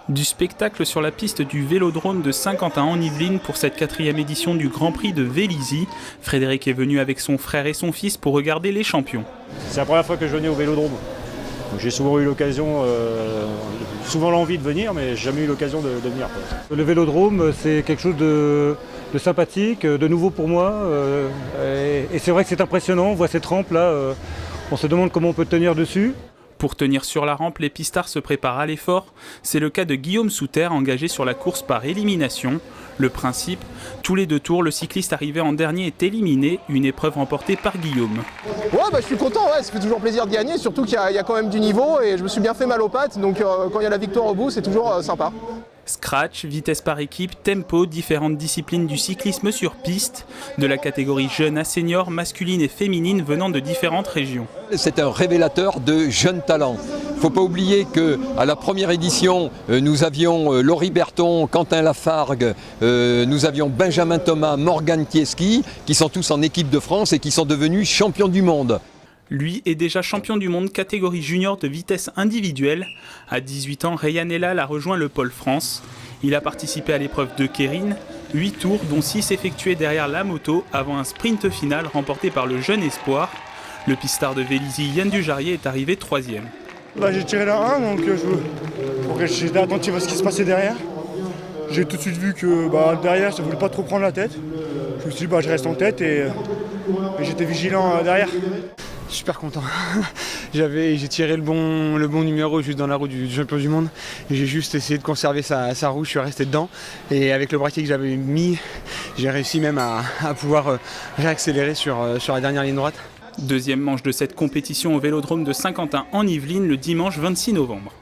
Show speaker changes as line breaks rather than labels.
Du spectacle sur la piste du Vélodrome de Saint-Quentin en Yvelines pour cette 4e édition du Grand Prix de Vélizy. Frédéric est venu avec son frère et son fils pour regarder les champions.
C'est la première fois que je venais au Vélodrome. Donc j'ai souvent eu l'occasion, souvent l'envie de venir, mais jamais eu l'occasion de venir. Le Vélodrome, c'est quelque chose de sympathique, de nouveau pour moi. Et c'est vrai que c'est impressionnant, on voit cette rampe là, on se demande comment on peut tenir dessus.
Pour tenir sur la rampe, les pistards se préparent à l'effort. C'est le cas de Guillaume Souter, engagé sur la course par élimination. Le principe, tous les 2 tours, le cycliste arrivé en dernier est éliminé, une épreuve remportée par Guillaume.
Ouais, je suis content, ça fait toujours plaisir de gagner, surtout qu'il y a quand même du niveau et je me suis bien fait mal aux pattes, donc quand il y a la victoire au bout, c'est toujours sympa.
Scratch, vitesse par équipe, tempo, différentes disciplines du cyclisme sur piste, de la catégorie jeune à senior, masculine et féminine venant de différentes régions.
C'est un révélateur de jeunes talents. Il ne faut pas oublier qu'à la première édition, nous avions Laurie Berton, Quentin Lafargue, nous avions Benjamin Thomas, Morgan Kieski, qui sont tous en équipe de France et qui sont devenus champions du monde.
Lui est déjà champion du monde catégorie junior de vitesse individuelle. À 18 ans, Ryan Elal a rejoint le Pôle France. Il a participé à l'épreuve de Kérine, 8 tours dont 6 effectués derrière la moto avant un sprint final remporté par le jeune espoir. Le pistard de Vélizy, Yann Dujarier, est arrivé 3e.
J'ai tiré la 1, donc j'étais attentif à ce qui se passait derrière. J'ai tout de suite vu que derrière, ça ne voulait pas trop prendre la tête. Je me suis dit, je reste en tête et j'étais vigilant derrière.
Super content. J'ai tiré le bon numéro juste dans la roue du champion du monde. J'ai juste essayé de conserver sa roue, je suis resté dedans. Et avec le braquet que j'avais mis, j'ai réussi même à pouvoir réaccélérer sur la dernière ligne droite.
Deuxième manche de cette compétition au Vélodrome de Saint-Quentin en Yvelines le dimanche 26 novembre.